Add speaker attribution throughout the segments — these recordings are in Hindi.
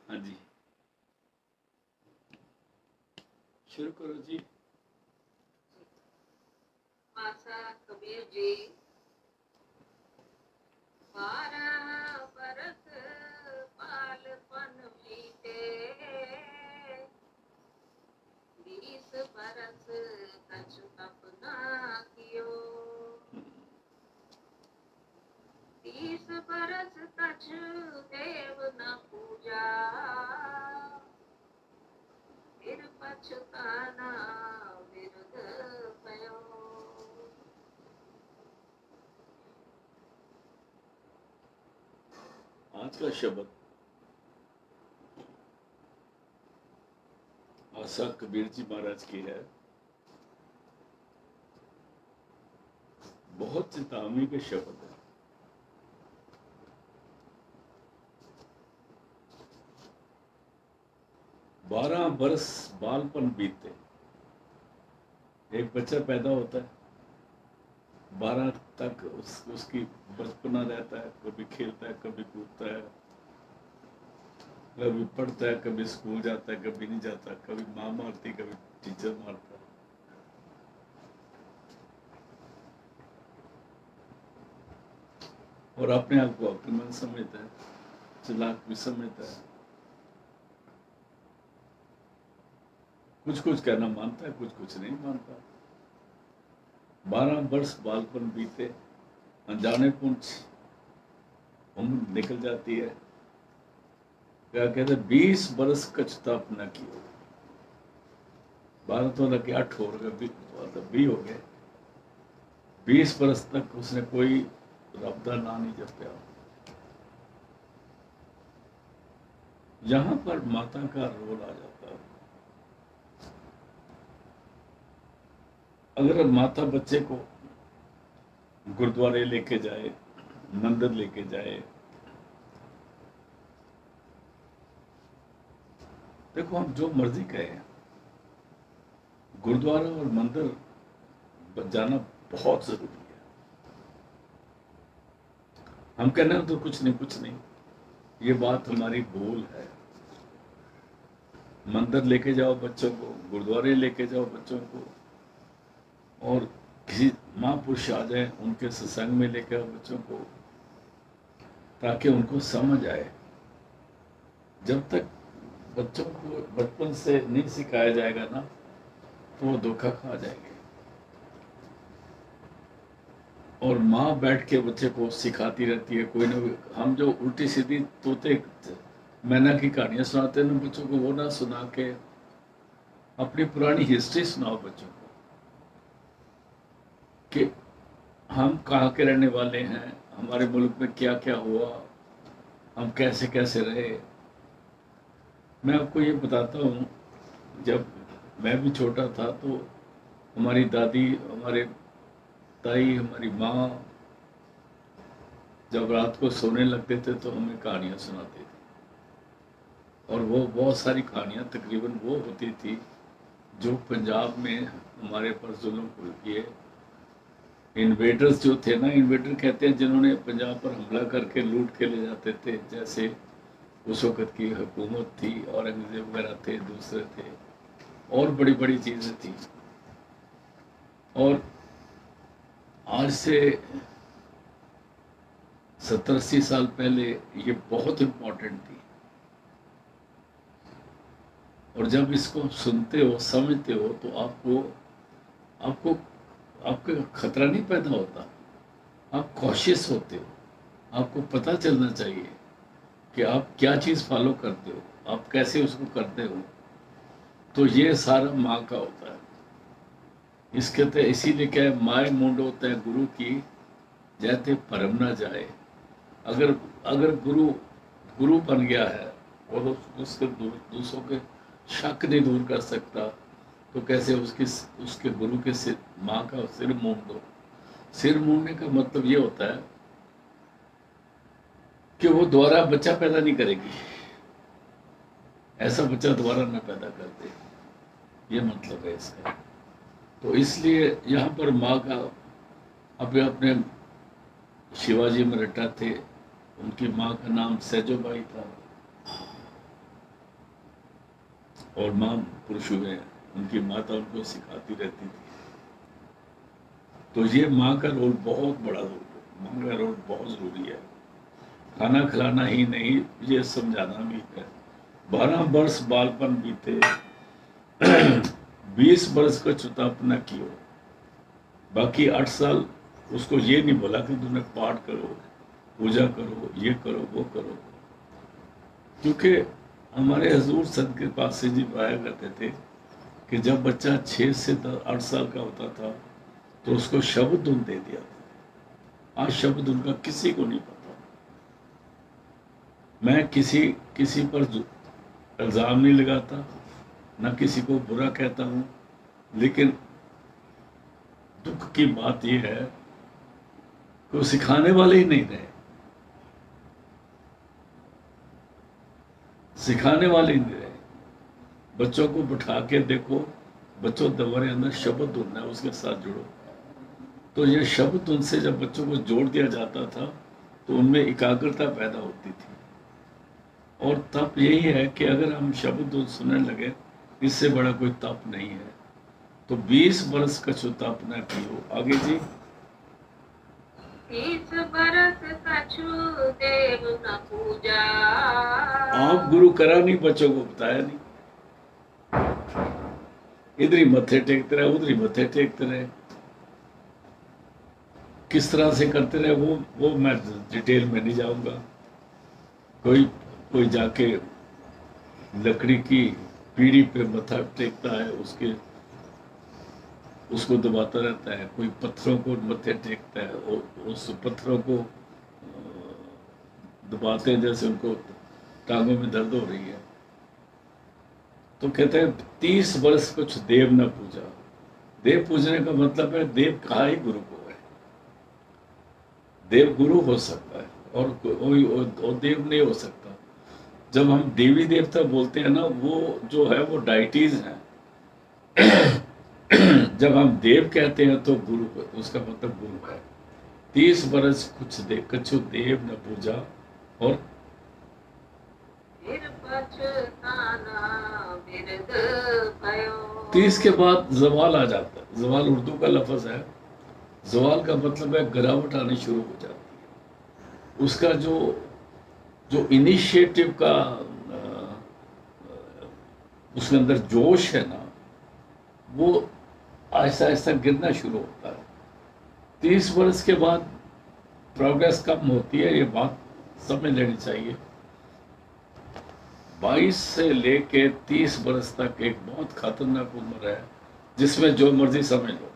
Speaker 1: हाँ जी, शुरू करो जी।
Speaker 2: आशा कबीर जी 12 बरस बालपन बीते, 20 बरस कछु तप ना कियो, 30 बरस कछु देव न पूजा, फिर पछताना विरुद्ध भयो।
Speaker 1: आज का शब्द आशा कबीर जी महाराज की है। बहुत चेतावनी के शब्द है। बारह बरस बालपन बीते। एक बच्चा पैदा होता है, 12 तक उसकी बचपना रहता है। कभी खेलता है, कभी कूदता है, कभी पढ़ता है, कभी स्कूल जाता है, कभी नहीं जाता, कभी माँ मारती, कभी टीचर मारता है। और अपने आप को अक्लमंद समझता है, चालाक भी समझता है, कुछ कुछ कहना मानता है, कुछ कुछ नहीं मानता। 12 वर्ष बालपन बीते, अनजाने पुंछ उम्र निकल जाती है। क्या कहते, 20 बरस कछ तप न कियो। 12 तो लगे 8 हो गए, 20 हो गए। 20 बरस तक उसने कोई रब दा नाम नहीं जपया। यहां पर माता का रोल आ जाता है। अगर माता बच्चे को गुरुद्वारे लेके जाए, मंदिर लेके जाए, देखो हम जो मर्जी कहें, गुरुद्वारा और मंदिर जाना बहुत जरूरी है। हम कहने हैं तो कुछ नहीं, ये बात हमारी भूल है। मंदिर लेके जाओ बच्चों को, गुरुद्वारे लेके जाओ बच्चों को, और किसी महापुरुष आ जाए उनके सत्संग में लेके आओ बच्चों को, ताकि उनको समझ आए। जब तक बच्चों को बचपन से नहीं सिखाया जाएगा ना, तो वो धोखा खा जाएंगे। और माँ बैठ के बच्चे को सिखाती रहती है कोई ना कोई। हम जो उल्टी सीधी तोते मैना की कहानियां सुनाते हैं ना बच्चों को, वो ना सुना के अपनी पुरानी हिस्ट्री सुनाओ बच्चों को, कि हम कहाँ के रहने वाले हैं, हमारे मुल्क में क्या क्या हुआ, हम कैसे कैसे रहे। मैं आपको ये बताता हूँ, जब मैं भी छोटा था तो हमारी दादी, हमारे ताई, हमारी माँ जब रात को सोने लगते थे तो हमें कहानियाँ सुनाती थी। और वो बहुत सारी कहानियाँ तकरीबन वो होती थी जो पंजाब में हमारे पर जुल्म किए इन्वेडर्स जो थे ना, इन्वेडर कहते हैं जिन्होंने पंजाब पर हमला करके लूट के ले जाते थे। जैसे उस वक़्त की हुकूमत थी, औरंगजेब वगैरह थे, दूसरे थे, और बड़ी बड़ी चीज़ें थी। और आज से 70-80 साल पहले ये बहुत इम्पोर्टेंट थी। और जब इसको सुनते हो, समझते हो, तो आपको आपका खतरा नहीं पैदा होता, आप कॉशियस होते हो। आपको पता चलना चाहिए कि आप क्या चीज़ फॉलो करते हो, आप कैसे उसको करते हो। तो ये सारा माँ का होता है। इसके तो इसीलिए क्या है, माए मुंड होता है गुरु की, जैसे परम ना जाए। अगर गुरु बन गया है और उसके दूसरों के शक नहीं दूर कर सकता, तो कैसे उसके गुरु के सिर, माँ का सिर मूंड दो। सिर मूंडने का मतलब ये होता है कि वो दोबारा बच्चा पैदा नहीं करेगी, ऐसा बच्चा दोबारा न पैदा कर दे, ये मतलब है इसका। तो इसलिए यहाँ पर माँ का, अपने शिवाजी मराठा थे, उनकी माँ का नाम सैजोबाई था। और माँ पुरुष हुए, उनकी माता उनको सिखाती रहती थी। तो ये माँ का रोल बहुत बड़ा रोल है, माँ का रोल बहुत जरूरी है। खाना खिलाना ही नहीं, ये समझाना भी है। 12 वर्ष बालपन बीते, 20 वर्ष का चुतापना कियो, बाकी 8 साल उसको ये नहीं बोला कि तुमने पाठ करो, पूजा करो, ये करो, वो करो। क्योंकि हमारे हजूर संत के पास से जी पाया करते थे कि जब बच्चा 6 से 8 साल का होता था तो उसको शब्द धुन दे दिया था। आज शब्द धुन का किसी को नहीं पता। मैं किसी पर इल्जाम नहीं लगाता, ना किसी को बुरा कहता हूँ, लेकिन दुख की बात यह है कि वो सिखाने वाले ही नहीं रहे। सिखाने वाले ही नहीं रहे। बच्चों को बैठा के देखो, बच्चों तुम्हारे अंदर शब्द धुन है, उसके साथ जुड़ो। तो ये शब्द धुन से जब बच्चों को जोड़ दिया जाता था तो उनमें एकाग्रता पैदा होती थी। और तप यही है कि अगर हम शब्द धुन सुनने लगे, इससे बड़ा कोई तप नहीं है। तो 20 वर्ष का जो तप न कियो। आगे जी।
Speaker 2: 30 बरस कछु देव न पूजा।
Speaker 1: आप गुरु करा नहीं, बच्चों को बताया नहीं। इधर ही मत्थे टेकते रहे, उधर ही मत्थे टेकते रहे। किस तरह से करते रहे वो मैं डिटेल में नहीं जाऊंगा। कोई जाके लकड़ी की पीढ़ी पे मत्था टेकता है, उसको दबाता रहता है। कोई पत्थरों को मत्थे टेकता है और उस पत्थरों को दबाते हैं जैसे उनको टांगों में दर्द हो रही है। तो कहते हैं 30 वर्ष कुछ देव न पूजा। देव पूजने का मतलब है देव कहा ही गुरु को है। देव गुरु हो सकता है और देव नहीं हो सकता। जब हम देवी देवता बोलते हैं ना, वो जो है वो डाइटीज हैं। जब हम देव कहते हैं तो गुरु, उसका मतलब गुरु है। 30 वर्ष कछु देव न पूजा। और
Speaker 2: फिर पछताना बिरद भयो।
Speaker 1: 30 के बाद जवाल आ जाता है। जवाल उर्दू का लफ्ज है। जवाल का मतलब है गिरावट आनी शुरू हो जाती है। उसका जो इनिशिएटिव का उसके अंदर जोश है ना, वो आहिस्ता आहिस्ता गिरना शुरू होता है। 30 वर्ष के बाद प्रोग्रेस कम होती है, ये बात समझ लेनी चाहिए। 22 से लेके 30 वर्ष तक एक बहुत खतरनाक उम्र है, जिसमें जो मर्जी समझ लो।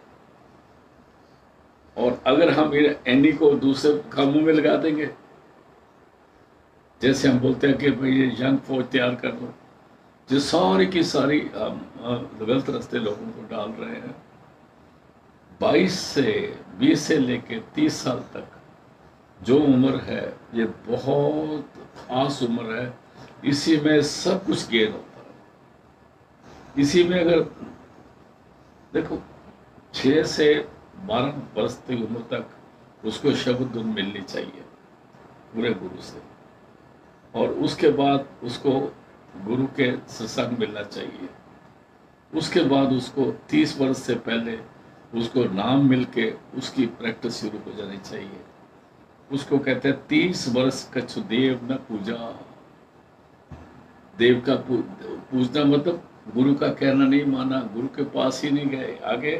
Speaker 1: और अगर हम एनी को दूसरे कामों में लगा देंगे, जैसे हम बोलते हैं कि भाई ये यंग फौज तैयार कर लो, जो सारी की सारी गलत रास्ते लोगों को डाल रहे हैं। 20 से लेके 30 साल तक जो उम्र है, ये बहुत खास उम्र है। इसी में सब कुछ गेन होता है। इसी में अगर देखो 6 से 12 वर्ष की उम्र तक उसको शब्द धुन मिलनी चाहिए पूरे गुरु से, और उसके बाद उसको गुरु के सत्संग मिलना चाहिए। उसके बाद उसको 30 वर्ष से पहले उसको नाम मिलके उसकी प्रैक्टिस शुरू हो जानी चाहिए। उसको कहते हैं 30 वर्ष कछु देव न पूजा। देव का पूजना मतलब गुरु का कहना नहीं माना, गुरु के पास ही नहीं गए। आगे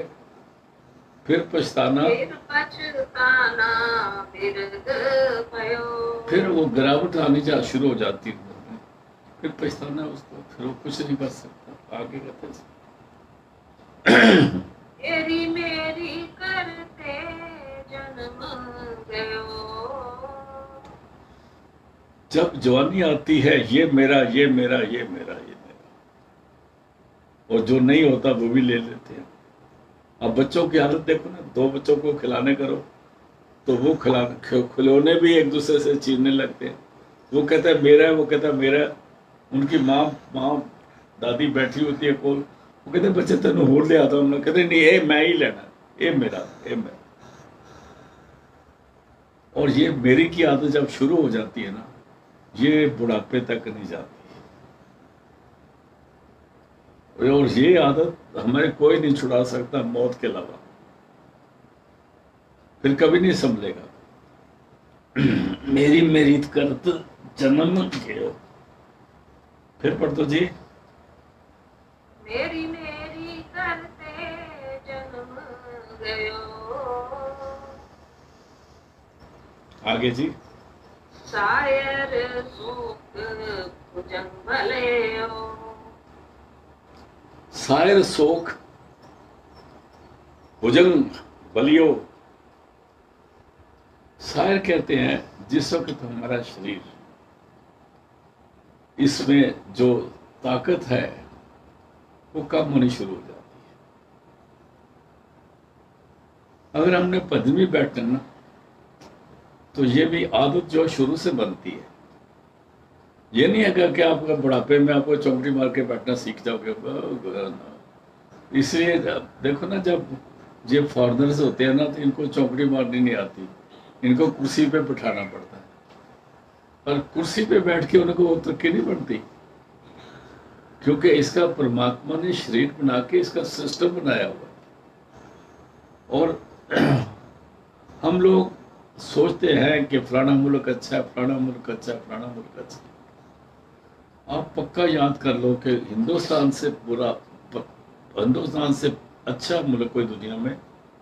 Speaker 1: फिर पछताना, फिर वो गिरावट आनी शुरू हो जाती है। फिर पछताना उसको, फिर वो कुछ नहीं कर सकता। आगे कहते
Speaker 2: मेरी करते जन्म गयो।
Speaker 1: जब जवानी आती है, ये मेरा, ये मेरा, ये मेरा, ये मेरा, और जो नहीं होता वो भी ले लेते हैं। अब बच्चों की हालत देखो ना, 2 बच्चों को खिलाने करो तो वो खिलौने भी एक दूसरे से छीनने लगते हैं। वो कहता है मेरा है, वो कहता है मेरा है। उनकी माँ दादी बैठी होती है कोल, वो कहते बच्चे तेन होर ले आता हूँ, कहते नहीं ये मैं ही लेना, ये मेरा, ये मेरा। और ये मेरी की आदत जब शुरू हो जाती है ना, ये बुढ़ापे तक नहीं जाती। और ये आदत हमें कोई नहीं छुड़ा सकता मौत के अलावा, फिर कभी नहीं संभलेगा। मेरी मेरी करत जन्म गयो, फिर पढ़ दो जी।
Speaker 2: मेरी मेरी करते जन्म गयो,
Speaker 1: आगे जी।
Speaker 2: शायर शोक भुजंग भलेयो,
Speaker 1: शायर शोक भुजंग बलियो। शायर कहते हैं जिस वक्त हमारा शरीर, इसमें जो ताकत है वो कम होनी शुरू हो जाती है। अगर हमने पद में बैठना ना, तो ये भी आदत जो शुरू से बनती है। ये नहीं है कि आपका बुढ़ापे में आपको चौकड़ी मार के बैठना सीख जाओगे। इसलिए देखो ना, जब ये फॉरनर्स होते हैं ना, तो इनको चौकड़ी मारनी नहीं आती, इनको कुर्सी पे बिठाना पड़ता है। और कुर्सी पे बैठ के उनको वो तरक्की नहीं बनती, क्योंकि इसका परमात्मा ने शरीर बना के इसका सिस्टम बनाया हुआ है। और हम लोग सोचते हैं कि फलाना मुल्क अच्छा है, फलाना मुल्क अच्छा है, फलाना मुल्क अच्छा है। आप पक्का याद कर लो कि हिंदुस्तान से हिंदुस्तान से अच्छा मुल्क कोई दुनिया में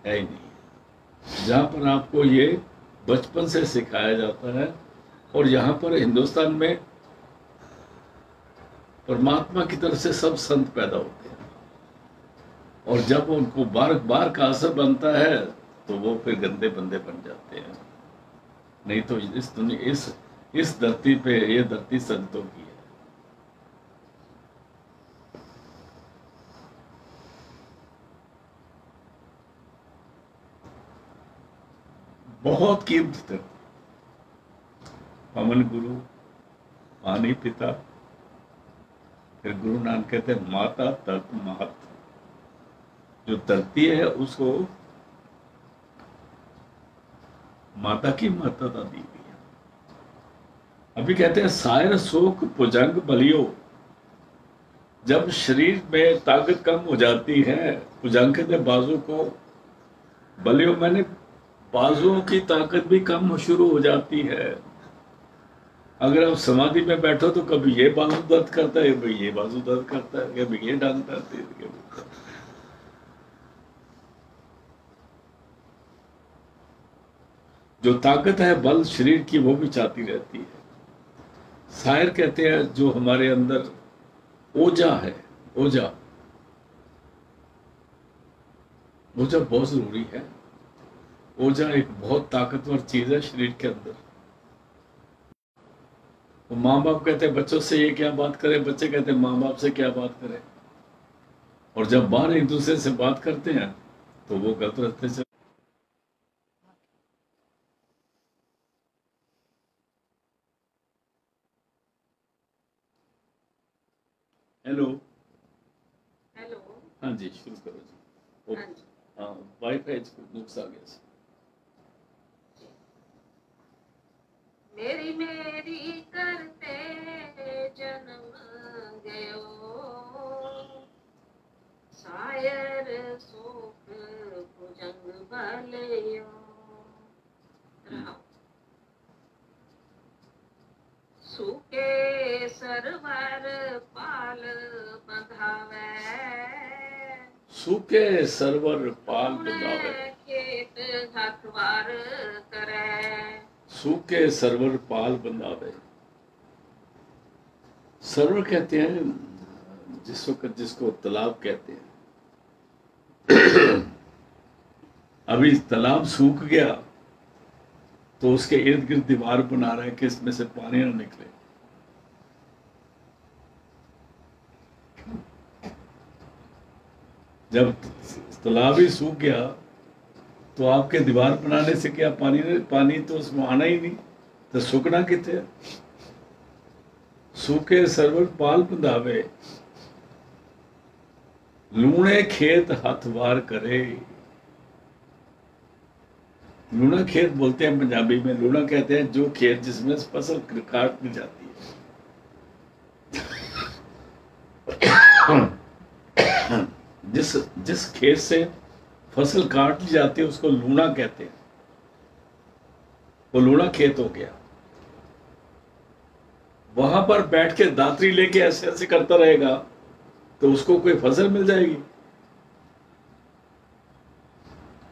Speaker 1: है ही नहीं, जहाँ पर आपको ये बचपन से सिखाया जाता है। और यहाँ पर हिंदुस्तान में परमात्मा की तरफ से सब संत पैदा होते हैं, और जब उनको बार बार का असर बनता है तो वो फिर गंदे बंदे बन जाते हैं। नहीं तो इस दुनिया, इस धरती पे, ये धरती संतों की है। बहुत कीमत है। पवन गुरु, पानी पिता, फिर गुरु नानक कहते हैं माता तत् महत। जो धरती है उसको माता की महत्ता दी गई है। अभी कहते हैं शायर शोक भुजंग बलियो। जब शरीर में ताकत कम हो जाती है, भुजंग कहते बाजू को, बलियो मैंने बाजुओं की ताकत भी कम शुरू हो जाती है। अगर आप समाधि में बैठो तो कभी ये बाजू दर्द करता है, कभी ये बाजू दर्द करता है, कभी ये टांग दर्द करती है। जो ताकत है बल शरीर की, वो भी चाहती रहती है। शायर कहते हैं जो हमारे अंदर ओजा है, ओजा ओजा बहुत जरूरी है। ओजा एक बहुत ताकतवर चीज है शरीर के अंदर। तो माँ बाप कहते हैं बच्चों से ये क्या बात करें, बच्चे कहते हैं माँ बाप से क्या बात करें। और जब बाहर एक दूसरे से बात करते हैं तो वो गलत रास्ते से। हेलो।
Speaker 2: हेलो।
Speaker 1: हाँ जी, शुरू करो जी।
Speaker 2: हाँ जी।
Speaker 1: हाँ, वाईफाई नुक्स आ गया।
Speaker 2: मेरी मेरी करते जन्म गयो, शायर शोक भुजंग भलियो। सूके सरवर पाल बंधावे,
Speaker 1: सूके सरवर पाल बंधावे,
Speaker 2: खेत हथवार करे।
Speaker 1: सूके सरवर पाल बंधावे। सरवर कहते हैं जिस वक्त जिसको तालाब कहते हैं। अभी तालाब सूख गया तो उसके इर्द गिर्द दीवार बना रहे हैं कि इसमें से पानी ना निकले। जब तालाब ही सूख गया तो आपके दीवार बनाने से क्या पानी तो उसमें आना ही नहीं, तो सूखना कितने। सूखे सरवर पाल बंधावे, लूणे खेत हाथ वार करे। लूणा खेत बोलते हैं पंजाबी में, लूणा कहते हैं जो खेत जिसमें फसल काट दी जाती है। जिस खेत से फसल काट ली जाती है उसको लूणा कहते हैं, वो लूणा खेत हो गया। वहां पर बैठ के दातरी लेके ऐसे ऐसे करता रहेगा तो उसको कोई फसल मिल जाएगी?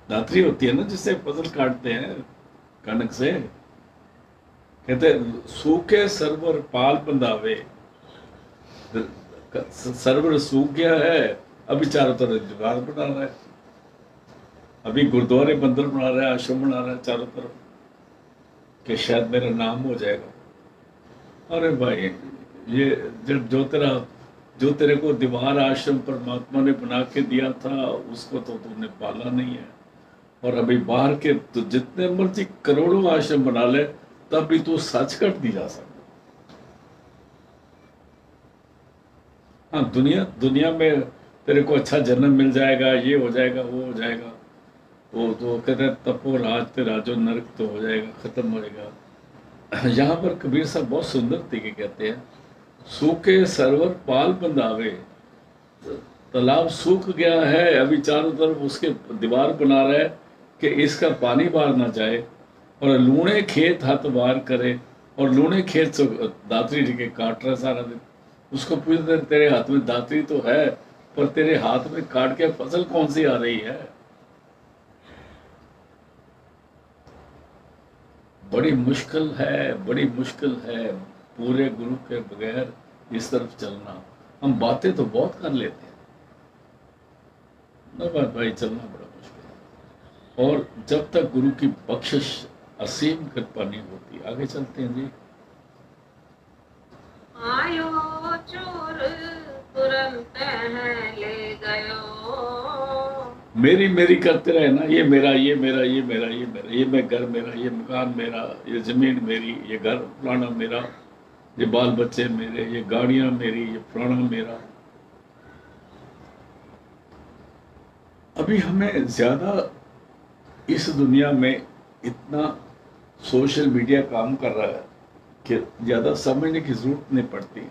Speaker 1: दातरी होती है ना जिससे फसल काटते हैं कनक से। कहते सूखे सरवर पाल बंधावे, सरवर सूख गया है, अभी चारों तरफ दीवार बना रहा है, अभी गुरुद्वारे मंदिर बना रहा है, आश्रम बना रहा है चारों तरफ कि शायद मेरा नाम हो जाएगा। अरे भाई ये जो तेरे को दीवार आश्रम परमात्मा ने बना के दिया था उसको तो तुमने पाला नहीं है। और अभी बाहर के तो जितने मर्जी करोड़ों आश्रम बना ले तब भी तू सचखंड नहीं जा सकता। हाँ, दुनिया में तेरे को अच्छा जन्म मिल जाएगा, ये हो जाएगा, वो हो जाएगा, वो तो कहते हैं तपो राज ते राजो, नरक तो हो जाएगा, खत्म हो जाएगा। यहाँ पर कबीर साहब बहुत सुंदर तरीके कहते हैं, सूखे सरवर पाल बंधावे, तालाब सूख गया है, अभी चारों तरफ उसके दीवार बना रहा है कि इसका पानी बाहर ना जाए, और लूणे खेत हाथ वार करे, और लूणे खेत से दातरी लेके काट रहा सारा दिन। उसको पूछते तेरे हाथ में दातरी तो है पर तेरे हाथ में काट के फसल कौन सी आ रही है? बड़ी मुश्किल है पूरे गुरु के बगैर इस तरफ चलना। हम बातें तो बहुत कर लेते हैं ना भाई, चलना बड़ा मुश्किल है। और जब तक गुरु की बख्शिश असीम कृपा नहीं होती, आगे चलते हैं जी।
Speaker 2: आयो चोर तुरंत है ले गयो,
Speaker 1: मेरी करते रहे ना, ये मेरा, ये मेरा, ये मेरा, ये मेरा, ये मैं घर मेरा, ये मकान मेरा, ये जमीन मेरी, ये घर फलाना मेरा, ये बाल बच्चे मेरे, ये गाड़ियां मेरी, ये फलाना मेरा। अभी हमें ज्यादा इस दुनिया में इतना सोशल मीडिया काम कर रहा है कि ज्यादा समझने की जरूरत नहीं पड़ती।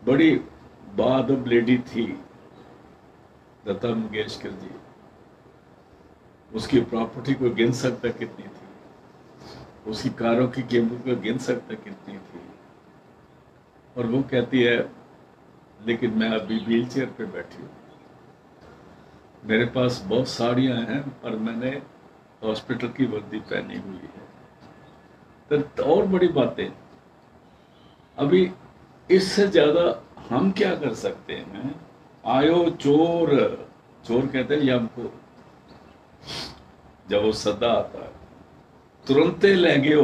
Speaker 1: बड़ी बादब लेडी थी लता मंगेशकर जी, उसकी प्रॉपर्टी को गिन सकता कितनी थी, उसकी कारों की कीमत को गिन सकता कितनी थी, और वो कहती है लेकिन मैं अभी व्हील चेयर पे बैठी हूँ, मेरे पास बहुत साड़ियां हैं पर मैंने हॉस्पिटल की वर्दी पहनी हुई है। तो और बड़ी बातें, अभी इससे ज्यादा हम क्या कर सकते हैं? आयो चोर, चोर कहते हैं यम को, जब वो सदा आता है तुरंते ले गयो।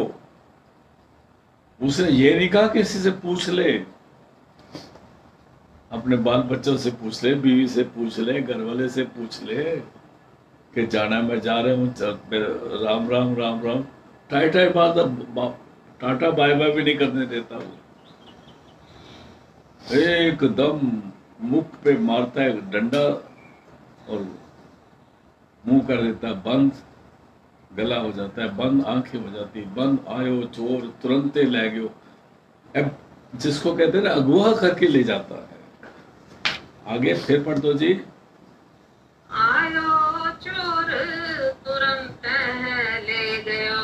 Speaker 1: उसने ये नहीं कहा किसी से पूछ ले, अपने बाल बच्चों से पूछ ले, बीवी से पूछ ले, घर वाले से पूछ ले कि जाना मैं जा रहा हूँ, राम राम राम राम, टाई टाई बात, टाटा बाय बाय भी नहीं करने देता वो, एकदम मुख पे मारता है डंडा और मुंह कर देता है बंद, गला हो जाता है बंद, आंखें हो जाती बंद। आयो चोर तुरंते ले गयो, अब जिसको कहते हैं ना अगवा करके ले जाता है। आगे फिर पढ़ दो जी।
Speaker 2: आयो चोर तुरंत है ले गयो,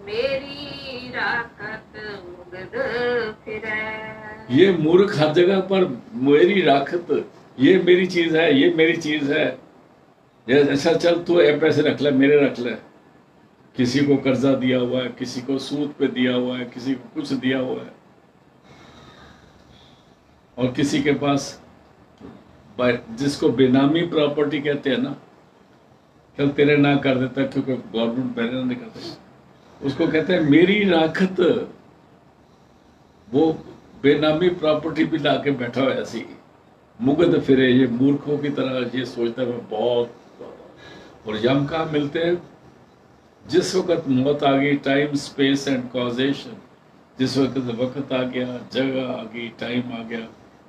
Speaker 2: मेरी राखत मुगद फिरे।
Speaker 1: ये मूर्ख हर जगह पर मेरी राखत, ये मेरी चीज है, ये मेरी चीज है, ये अच्छा चल तू ये पैसे रख ले, मेरे रख ले। किसी को कर्जा दिया हुआ है, किसी को सूद पे दिया हुआ है, किसी को कुछ दिया हुआ है, और किसी के पास जिसको बेनामी प्रॉपर्टी कहते हैं ना, चल तेरे ना कर देता क्योंकि गवर्नमेंट मेरे नहीं करता, उसको कहते हैं मेरी राखत। वो बेनामी प्रॉपर्टी भी ला के बैठा हुआ ऐसी मुगद फिरे, ये मूर्खों की तरह ये सोचता है बहुत। और यम कहाँ मिलते हैं? जिस वक्त मौत आ गई, टाइम स्पेस एंड कॉजेशन, जिस वक्त आ गया, जगह आ गई, टाइम आ गया,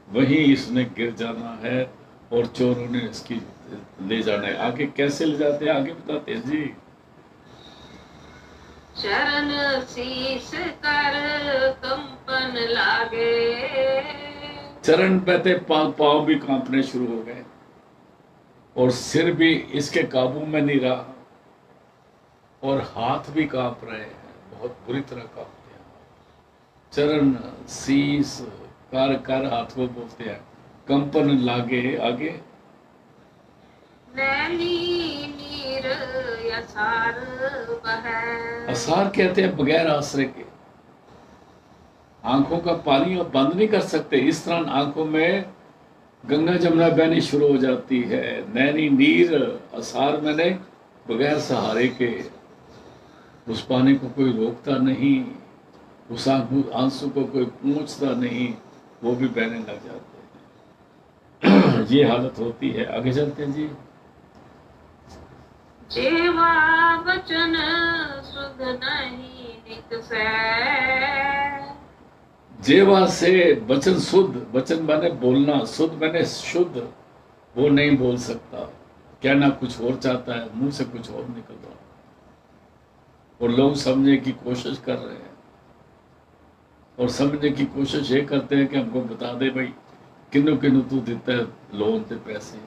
Speaker 1: वहीं इसने गिर जाना है और चोरों ने इसकी ले जाना है। आगे कैसे ले जाते हैं आगे बताते हैं जी।
Speaker 2: चरण शीश कर कंपन लागे,
Speaker 1: चरण बहते पाँव भी कांपने शुरू हो गए और सिर भी इसके काबू में नहीं रहा और हाथ भी कांप रहे हैं, बहुत बुरी तरह कांपते हैं। चरण शीस कर कर हाथ को बोलते हैं, कंपन लागे आगे।
Speaker 2: नैनी नीर यसार बहै।
Speaker 1: असार कहते हैं बगैर आश्रय के। आंखों का पानी आप बंद नहीं कर सकते, इस तरह आंखों में गंगा जमुना बहनी शुरू हो जाती है। नैनी नीर असार मैंने बगैर सहारे के। उस पानी को कोई रोकता नहीं, उस आंसू को कोई पूछता नहीं, वो भी बहने लग जाते हैं। ये हालत होती है। आगे चलते हैं जी।
Speaker 2: जेवा वचन सुध नहीं निकसै।
Speaker 1: जेवा से वचन शुद्ध, वचन माने बोलना, शुद्ध माने शुद्ध, वो नहीं बोल सकता। कहना कुछ और चाहता है, मुंह से कुछ और निकल रहा है और लोग समझने की कोशिश कर रहे हैं और समझने की कोशिश ये करते हैं कि हमको बता दे भाई किन्नू किन्नू तू देता है लोन पे पैसे,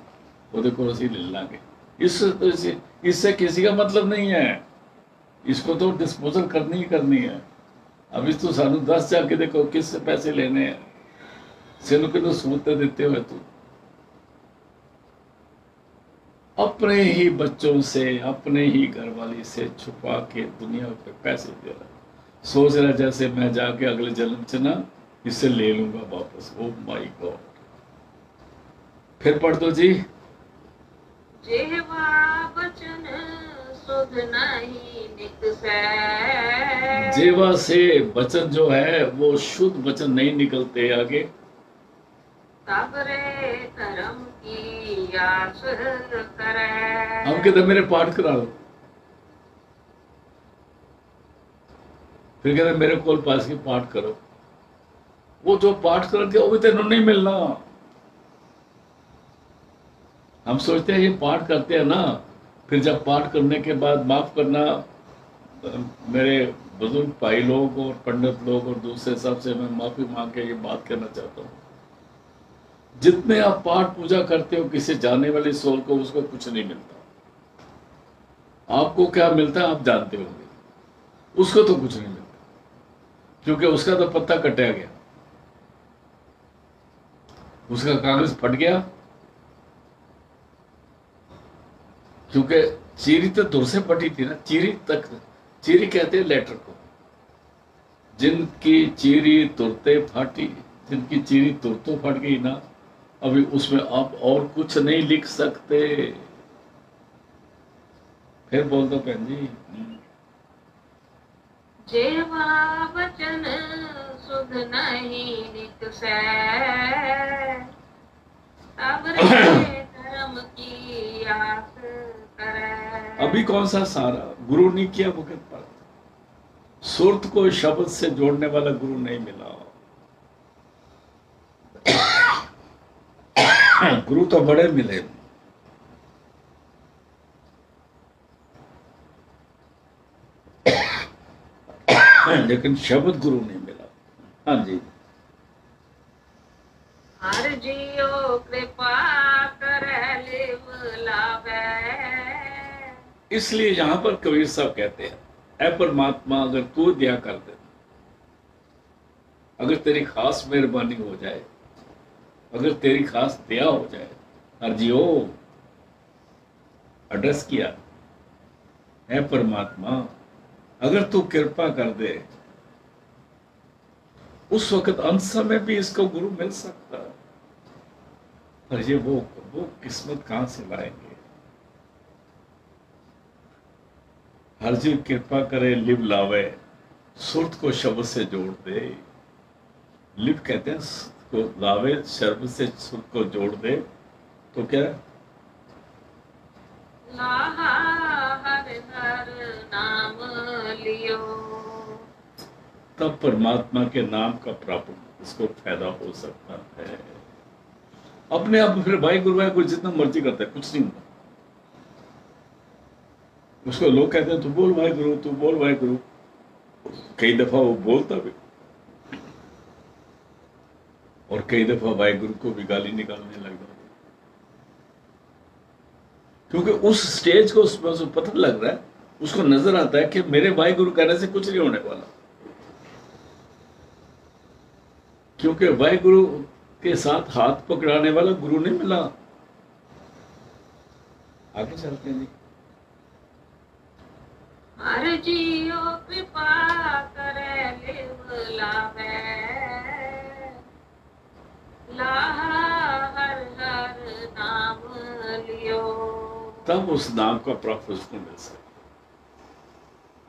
Speaker 1: वो देखो ਅਸੀਂ ले लांगे। इससे किसी का मतलब नहीं है, इसको तो डिस्पोजल करनी ही करनी है। अभी तो सानू 10 जाके देखो किससे पैसे लेने हैं, सिनु किन्नू सूते देते हुए तू अपने ही बच्चों से, अपने ही घरवाली से छुपा के दुनिया पे पैसे दे रहा, सोच रहा जैसे मैं जाके अगले जन्म से ना इससे ले लूंगा वापस। Oh my God. फिर पढ़ दो जी।
Speaker 2: जेवा वचन सुध नहीं निकसै।
Speaker 1: जेवा से वचन जो है वो शुद्ध वचन नहीं निकलते। आगे।
Speaker 2: तब रे धर्म की आस करे।
Speaker 1: हम कहते मेरे पाठ करा लो, फिर कहते मेरे कोल पास की पाठ करो। वो जो पाठ करके वो भी तेनों नहीं मिलना। हम सोचते हैं ये पाठ करते हैं ना, फिर जब पाठ करने के बाद माफ करना मेरे बुजुर्ग भाई लोग और पंडित लोग और दूसरे सबसे मैं माफी मांग के ये बात कहना चाहता हूँ, जितने आप पाठ पूजा करते हो किसी जाने वाली सोल को, उसको कुछ नहीं मिलता। आपको क्या मिलता है आप जानते होंगे, उसको तो कुछ नहीं मिलता क्योंकि उसका तो पत्ता कटा गया, उसका कागज फट गया। क्योंकि चीरी तो दूर से फटी थी ना, चीरी तक, चीरी कहते हैं लेटर को। जिनकी चीरी तुरते फाटी, जिनकी चीरी तुरतों फट गई ना, अभी उसमें आप और कुछ नहीं लिख सकते। फिर बोल दो बहन जी।
Speaker 2: जेवा वचन सुध नहीं निकसै। तब रे धर्म की आस करे।
Speaker 1: अभी कौन सा सारा गुरु नहीं किया भगत पर, सुरत को शब्द से जोड़ने वाला गुरु नहीं मिला। गुरु तो बड़े मिले, लेकिन शब्द गुरु नहीं मिला। हाँ जी।
Speaker 2: हर जियो कृपा करे लिव लावे।
Speaker 1: इसलिए यहां पर कबीर साहब कहते हैं, ऐ परमात्मा अगर तू दया कर दे, अगर तेरी खास मेहरबानी हो जाए, अगर तेरी खास दया हो जाए, हर जियो एड्रेस किया, ऐ परमात्मा अगर तू कृपा कर दे, उस वक्त अंत समय भी इसको गुरु मिल सकता है। पर ये वो किस्मत कहां से लाएंगे। हर जीव कृपा करे लिव लावे, सुरत को शब्द से जोड़ दे। लिव कहते हैं को लावे, शब्द से सुरत को जोड़ दे तो क्या
Speaker 2: लाहा हर हर नाम लियो।
Speaker 1: तब परमात्मा के नाम का प्राप्त इसको फायदा हो सकता है। अपने आप फिर भाई गुरु भाई कोई जितना मर्जी करता है, कुछ नहीं होता। उसको लोग कहते हैं तू बोल भाई गुरु, तू बोल भाई गुरु, कई दफा वो बोलता भी, और कई दफा वाहिगुरु को भी गाली निकालने लग जाते, क्योंकि उस स्टेज को उसमें उसे पता लग रहा है, उसको नजर आता है कि मेरे वाहिगुरु कहने से कुछ नहीं होने वाला, क्योंकि वाहिगुरु के साथ हाथ पकड़ाने वाला गुरु नहीं मिला। आगे चलते हैं जी।
Speaker 2: हर जियो कृपा करे लिव लावे, लाहा हर हर नाम लियो।
Speaker 1: तब उस नाम का प्राप्त उसको मिल सके।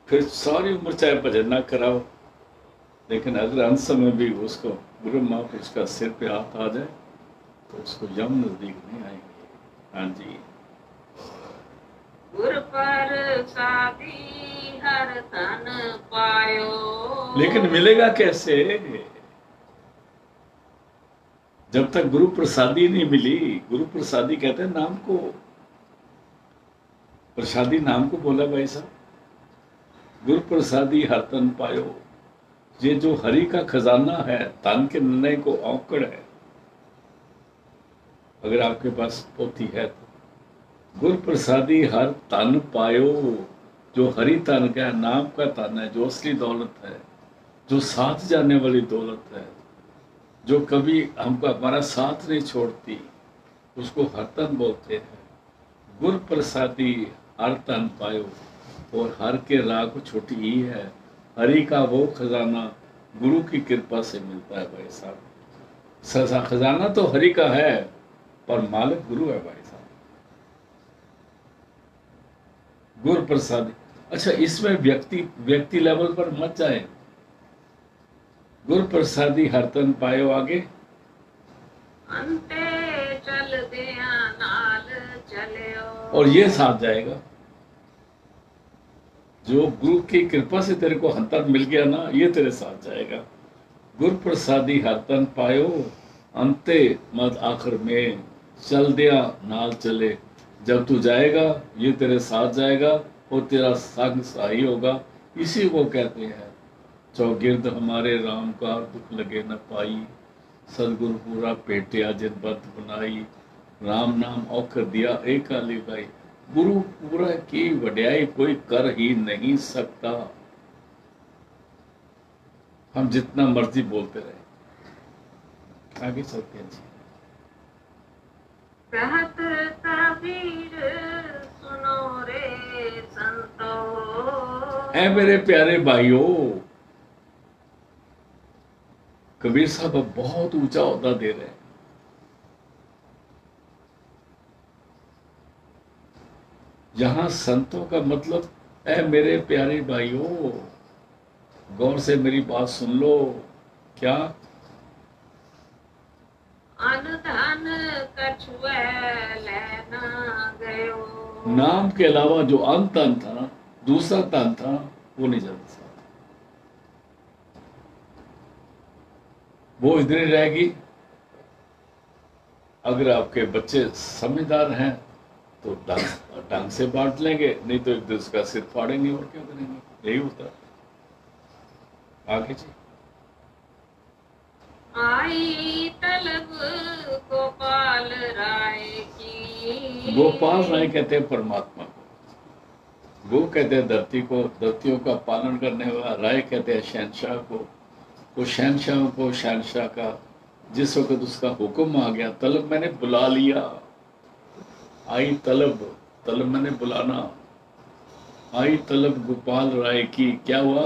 Speaker 1: फिर सारी उम्र चाहे भजन ना कराओ, लेकिन अगर अंत समय भी उसको गुरु महापुरुष का सिर पे हाथ आ जाए तो उसको यम नजदीक नहीं आएंगे। हाँ जी।
Speaker 2: गुर पर सादी हर तन पायो।
Speaker 1: लेकिन मिलेगा कैसे? जब तक गुरु प्रसादी नहीं मिली। गुरु प्रसादी कहते हैं नाम को, प्रसादी नाम को बोला भाई साहब। गुरु प्रसादी हर तन पायो, ये जो हरि का खजाना है, तन के निर्णय को औकड़ है। अगर आपके पास पोथी है तो गुरु प्रसादी हर तन पायो, जो हरि तन का है, नाम का तन है, जो असली दौलत है, जो साथ जाने वाली दौलत है, जो कभी हमको हमारा साथ नहीं छोड़ती, उसको हर तन बोलते हैं। गुरु प्रसादी हर तन पायो, और हर के राग छोटी ही है। हरि का वो खजाना गुरु की कृपा से मिलता है भाई साहब। खजाना तो हरि का है, पर मालिक गुरु है भाई साहब। गुरु प्रसादी। अच्छा, इसमें व्यक्ति लेवल पर मत जाए। गुरु प्रसादी हर तन पायो, आगे
Speaker 2: अंते चल दिया नाल चलियो।
Speaker 1: और ये साथ जाएगा, जो गुरु की कृपा से तेरे को हर तन मिल गया ना, ये तेरे साथ जाएगा। गुरु प्रसादी हर तन पायो, अंते मत आखिर में चल दिया नाल चले। जब तू जाएगा ये तेरे साथ जाएगा और तेरा संग सहाई होगा। इसी को कहते हैं चौगिर्द हमारे राम का दुख लगे न पाई, सदगुरु पूरा पेटिया जिन बद बनाई, राम नाम औखर दिया एक काली बाई। गुरु पूरा की वड्याई कोई कर ही नहीं सकता, हम जितना मर्जी बोलते रहे। आगे चलते हैं जी।
Speaker 2: कहत कबीर सुनो रे संतो।
Speaker 1: ऐ मेरे प्यारे भाइयों, कबीर साहब अब बहुत ऊंचा ओहदा दे रहे हैं। यहां संतों का मतलब, ऐ मेरे प्यारे भाइयों, गौर से मेरी बात सुन लो। क्या?
Speaker 2: अन धन कछुए लेना गयो।
Speaker 1: नाम के अलावा जो अन तन था ना, दूसरा तन था, वो नहीं जा सकता, वो इधर ही रहेगी। अगर आपके बच्चे समझदार हैं तो ढंग से बांट लेंगे, नहीं तो एक दूसरे का सिर फाड़ेंगे और क्या करेंगे। यही होता है। आगे जी।
Speaker 2: आई तलब गोपाल राय की।
Speaker 1: गोपाल राय कहते हैं परमात्मा को, गो कहते हैं धरती को, धरतियों का पालन करने वाला, राय कहते हैं शहनशाह को शहनशाह को शहनशाह का जिस वक्त उसका हुक्म आ गया, तलब मैंने बुला लिया। आई तलब मैंने बुलाना। आई तलब गोपाल राय की, क्या हुआ?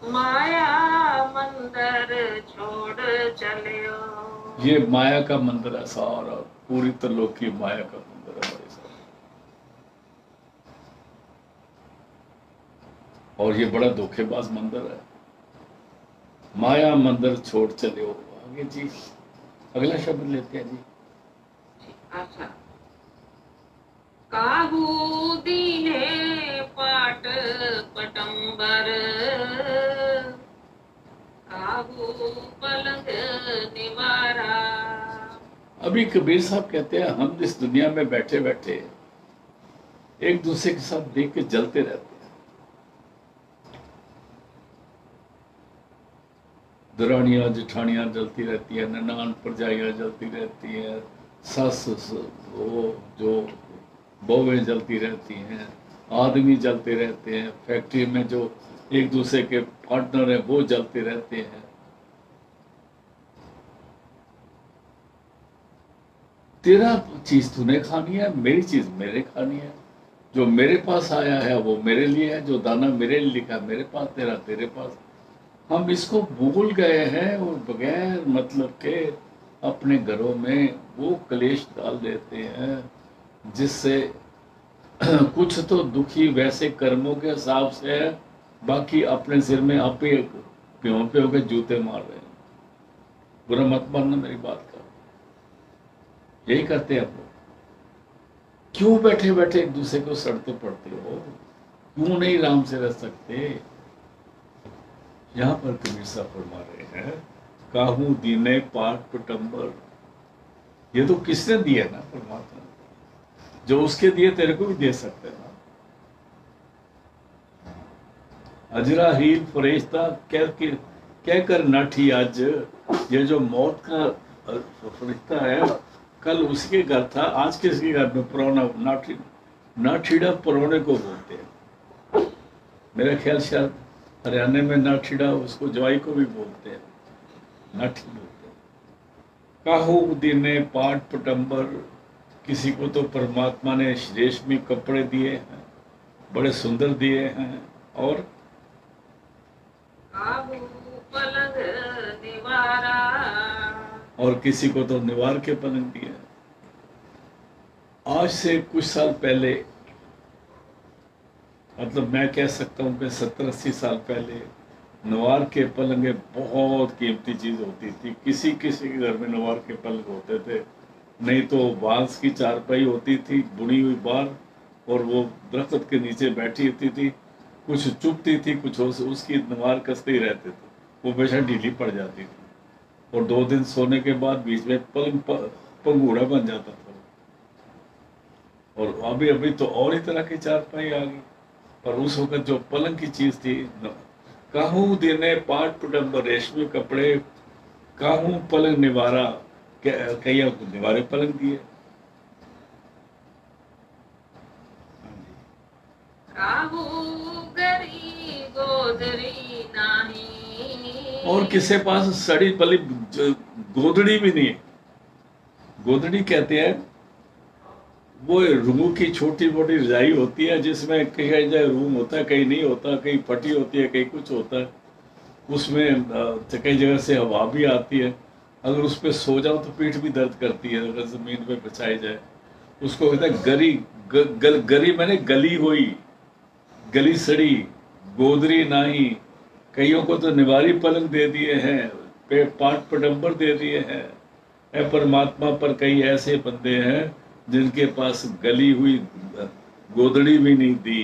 Speaker 2: माया मंदिर छोड़ चलियो।
Speaker 1: ये माया का मंदिर है सारा, पूरी त्रिलोक की माया का मंदिर है भाई साहब। और ये बड़ा धोखेबाज मंदिर है। माया मंदिर छोड़ चले हो। आगे जी, अगला शब्द लेते हैं जी।
Speaker 2: अच्छा। काहू दीने पाट पटंबर, काहू पलंग निवारा।
Speaker 1: अभी कबीर साहब कहते हैं हम इस दुनिया में बैठे बैठे एक दूसरे के साथ देख के जलते रहते हैं। दरानियाँ जेठानियाँ जलती रहती है, ननान भरजाइयाँ जलती रहती हैं, वो जो बहुएं जलती रहती हैं, आदमी जलते रहते हैं, फैक्ट्री में जो एक दूसरे के पार्टनर हैं वो जलते रहते हैं। तेरा चीज तूने खानी है, मेरी चीज मेरे खानी है। जो मेरे पास आया है वो मेरे लिए है, जो दाना मेरे लिए लिखा मेरे पास, तेरा तेरे पास। हम इसको भूल गए हैं और बगैर मतलब के अपने घरों में वो क्लेश डाल देते हैं, जिससे कुछ तो दुखी वैसे कर्मों के हिसाब से है, बाकी अपने सिर में आप ही प्यों प्यों के जूते मार रहे हैं। बुरा मत मानना मेरी बात का, यही करते हैं आप लोग। क्यों बैठे बैठे एक दूसरे को सड़ते पड़ते हो? क्यों नहीं राम से रह सकते? यहाँ पर कबीर साहब फरमा रहे हैं, काहू दीने पाठ पटंबर। ये तो किसने दिया ना? परमात्मा। जो उसके दिए तेरे को भी दे सकते हैं ना। अजरा हील फरिश्ता कह कर नाठी आज। ये जो मौत का फरिश्ता है, कल उसके घर था, आज किसके घर में? परौना। नाठीड़ा परौने को बोलते हैं। मेरा ख्याल शायद हरियाणा में नाठीड़ा उसको जवाई को भी बोलते हैं, नाठी बोलते हैं। काहू दीने पाट पटंबर। किसी को तो परमात्मा ने रेशमी कपड़े दिए हैं, बड़े सुंदर दिए हैं, और
Speaker 2: पलंग निवारा,
Speaker 1: और किसी को तो निवार के पलंग दिए। आज से कुछ साल पहले, मतलब मैं कह सकता हूँ कि 70-80 साल पहले नवार के पलंगे बहुत कीमती चीज होती थी। किसी किसी के घर में नवार के पलंग होते थे, नहीं तो बांस की चारपाई होती थी बुनी हुई बार, और वो दरख्त के नीचे बैठी होती थी, कुछ चुभती थी, कुछ उसकी नवार कसते ही रहते थे, वो बेशक ढीली पड़ जाती थी, और 2 दिन सोने के बाद बीच में पलंग पंगूड़ा बन जाता था। और अभी अभी तो और ही तरह की चारपाई आ गई, पर उस वक्त जो पलंग की चीज थी, काहू देने पाट पटंबर, रेशमी कपड़े, काहू पलंग निवारा, कई को निवारे पलंग दिए।
Speaker 2: काहू गरी गोदरी नाही,
Speaker 1: और किसी पास सड़ी पली गोदड़ी भी नहीं है। गोदड़ी कहते हैं वो रूम की छोटी मोटी रजाई होती है, जिसमें कहीं जगह रूम होता है, कहीं नहीं होता, कहीं फटी होती है, कहीं कुछ होता है। उसमें कई जगह से हवा भी आती है। अगर उस पर सो जाओ तो पीठ भी दर्द करती है, अगर जमीन पे बिछाई जाए। उसको कहते हैं गरी। गरी मैंने गली हुई, गली सड़ी, गोदरी नाही। कईयों को तो निवारी पलंग दे दिए हैं, पाट पटंबर दे दिए हैं। ऐ परमात्मा, पर कई ऐसे बंदे हैं जिनके पास गली हुई गोदड़ी भी नहीं दी।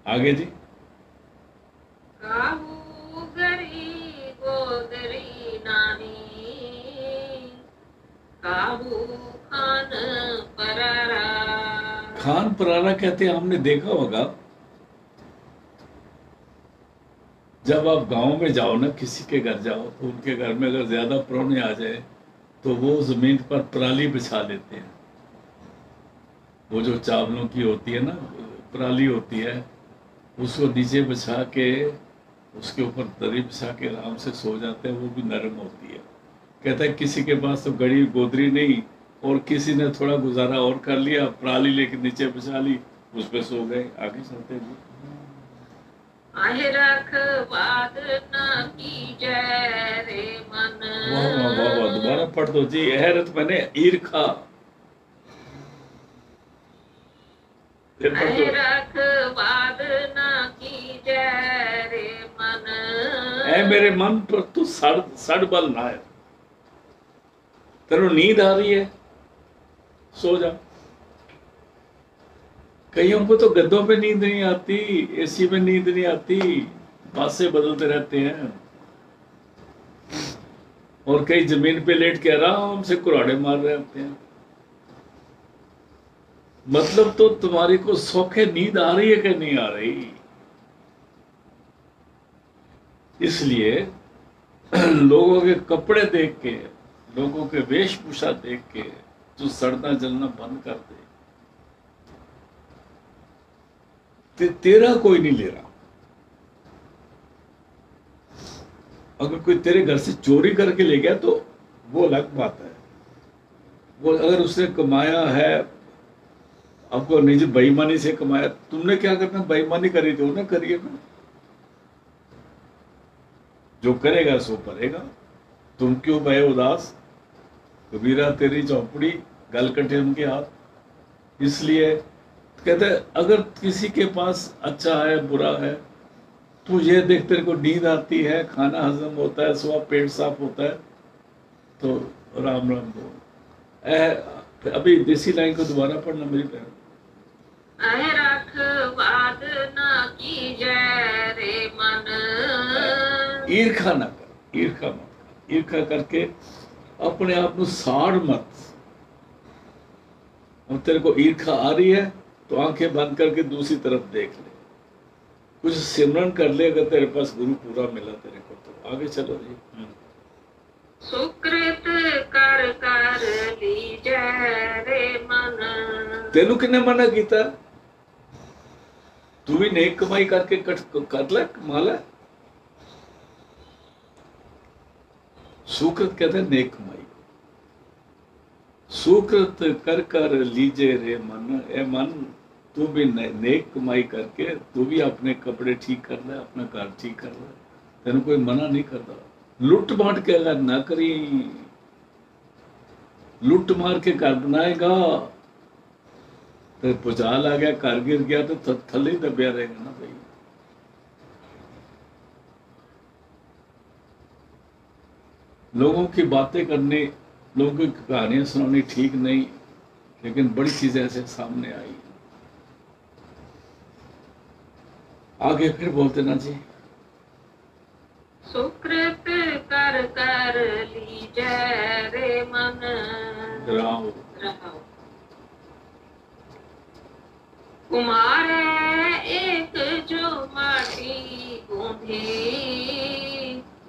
Speaker 1: आगे जी।
Speaker 2: काहू गरी गोदरी नाही, काहू खान परारा।
Speaker 1: खान परारा कहते हैं, हमने देखा होगा जब आप गांव में जाओ ना, किसी के घर जाओ, तो उनके घर में अगर ज्यादा प्राणी आ जाए तो वो जमीन पर पराली बिछा लेते हैं। वो जो चावलों की होती है ना, पराली होती है, उसको नीचे बिछा के उसके ऊपर दरी बिछा के आराम से सो जाते हैं, वो भी नरम होती है। कहता है किसी के पास तो गड़ी गोदरी नहीं, और किसी ने थोड़ा गुजारा और कर लिया, पराली लेके नीचे बिछा ली, उस पर सो गए। आगे चलते हैं।
Speaker 2: आहे रख बात न की जय रे मन।
Speaker 1: वाह वाह वाह वाह, दोबारा पढ़ दो जी। अहरत मैंने ईर्खा।
Speaker 2: आहे रख बात न की जय रे मन।
Speaker 1: ऐ मेरे मन पर तू सड़ बल ना है। तेरे नींद आ रही है, सो जा। कईयों को तो गद्दों पे नींद नहीं आती, एसी में नींद नहीं आती, बासें बदलते रहते हैं, और कई जमीन पे लेट के आराम से कुराड़े मार रहे होते हैं। मतलब तो तुम्हारी को सौखे नींद आ रही है कि नहीं आ रही। इसलिए लोगों के कपड़े देख के, लोगों के वेशभूषा देख के तू सड़ना जलना बंद कर दे। तेरा कोई नहीं ले रहा। अगर कोई तेरे घर से चोरी करके ले गया तो वो अलग बात है। वो अगर उसने कमाया है, आपको निजी बेईमानी से कमाया, तुमने क्या करना, बेईमानी करी थी उन्हें करिए ना। जो करेगा सो पड़ेगा। तुम क्यों भय उदास, कबीरा तेरी चौपड़ी गल कटे उनके हाथ। इसलिए कहते हैं अगर किसी के पास अच्छा है बुरा है, तो ये देख तेरे को नींद आती है, खाना हजम होता है, सुबह पेट साफ होता है, तो राम राम बोल। अभी देसी लाइन को दोबारा पढ़ना मेरी बहन।
Speaker 2: रखवाद न कीजै रे मन।
Speaker 1: ईर्खा ना कर, ईर्खा मत कर। ईर्खा करके अपने आप को साड़ मत। और तेरे को ईर्खा आ रही है तो आंखें बंद करके दूसरी तरफ देख ले, कुछ सिमरन कर ले। अगर तेरे पास गुरु पूरा मिला तेरे को तो आगे चलो जी।
Speaker 2: सुकृत कर कर लीजै रे मन।
Speaker 1: तेनू किन्ने मना कीता? तू भी नेक कमाई करके कर ले, कमा ले। सुकृत कहते हैं नेक कमाई। सुकृत कर कर लीजे रे मन। ए मन, तू भी नेक कमाई करके तू भी अपने कपड़े ठीक कर ले, अपना घर ठीक कर ले। तेन कोई मना नहीं करता। लुट बांट के अगर ना करी, लुट मार के घर बनाएगा तो भुचाल आ गया, घर गिर गया तो थले ही दबिया रहेगा ना भाई। लोगों की बातें करने, लोगों की कहानियां सुनानी ठीक नहीं, लेकिन बड़ी चीजें ऐसे सामने आई। आगे फिर बोलते ना जी।
Speaker 2: सुकृत कर कर लीजै रे मन।
Speaker 1: राव
Speaker 2: कुमार एक जो माटी गूंधी।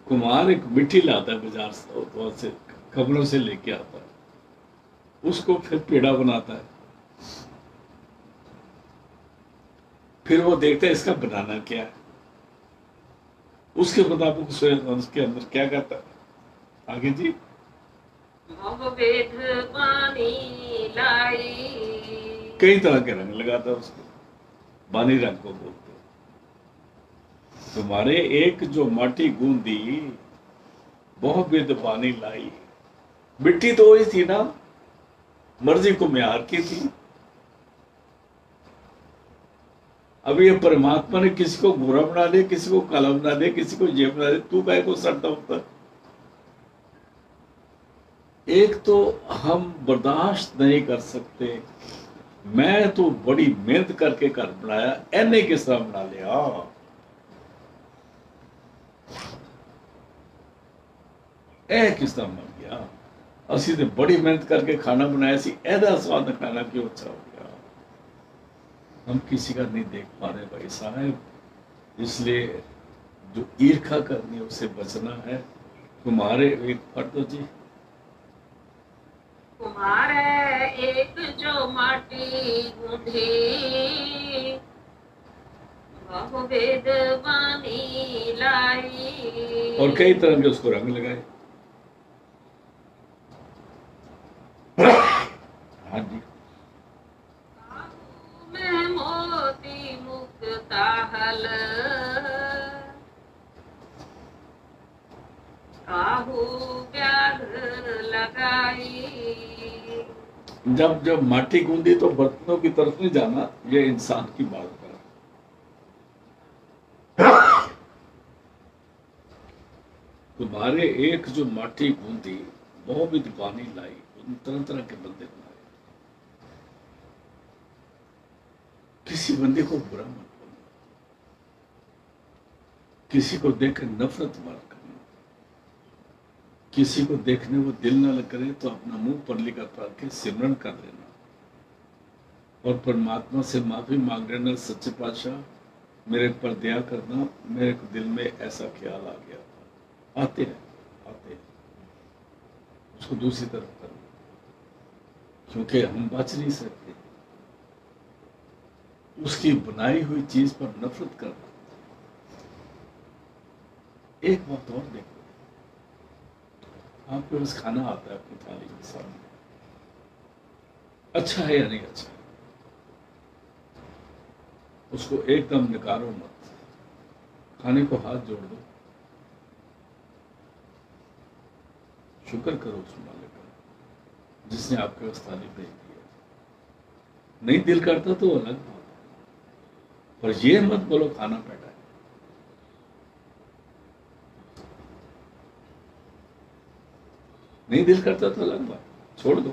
Speaker 1: कुमार एक मिट्टी लाता है बाजार से, कमरों से लेके आता है, उसको फिर पेड़ा बनाता है। फिर वो देखता है इसका बनाना क्या है, उसके मुताबिक उसके अंदर क्या करता है। आगे जी।
Speaker 2: भवभेद बानी लाई।
Speaker 1: कई तरह के रंग लगाता है उसको, बानी रंग को बोलते हैं। तुम्हारे एक जो माटी गूंदी, बहुविध बानी लाई। मिट्टी तो वही थी ना, मर्जी को म्यार की थी। अब ये परमात्मा ने किसी को गोरा बना दे, किसी को काला बना दे, किसी को ये बना दे, तू काहे को सड़ता होता। एक तो हम बर्दाश्त नहीं कर सकते। मैं तो बड़ी मेहनत करके घर बनाया, एने किस तरह बना लिया। ए किस तरह बन गया। असी तो बड़ी मेहनत करके खाना बनाया सी, ऐसा स्वाद खाना क्यों अच्छा हो गया। हम किसी का नहीं देख पा रहे भाई साहब। इसलिए जो ईर्खा करनी है उससे बचना है। तुम्हारे एक पढ़ जी।
Speaker 2: तुम्हारे एक जो माटी गूंधी, बहुविध बानी लाई।
Speaker 1: और कई तरह के उसको रंग लगाए। हाँ जी।
Speaker 2: में मोती मुक्ता हल। काहू प्यार लगाई।
Speaker 1: जब जब माटी गूंदी तो बर्तनों की तरफ नहीं जाना, ये इंसान की बात कर। तुम्हारे एक जो माटी गूंदी, बहुविध बानी लाई। तरह तरह के बंदे बनाए। किसी बंदे को बुरा मत बोलना, किसी को देखकर नफरत मत करना, किसी को देखने वो दिल न करे तो अपना मुंह पर लिखा पढ़ के सिमरन कर लेना। और परमात्मा से माफी मांग लेना, सच्चे पातशाह मेरे पर दया करना, मेरे दिल में ऐसा ख्याल आ गया था। आते हैं उसको दूसरी तरफ करना, क्योंकि हम बच नहीं सकते। उसकी बनाई हुई चीज पर नफरत करना। एक बात और देखो, आपके पास खाना आता है अपनी थाली के सामने, अच्छा है या नहीं अच्छा है, उसको एकदम निकालो मत, खाने को हाथ जोड़ दो, शुक्र करो उस मालिक का जिसने आपके पास थाली भेज दिया। नहीं दिल करता तो अलग बात है, पर ये मत बोलो खाना पैदा है। नहीं दिल करता तो अलग बात, छोड़ दो,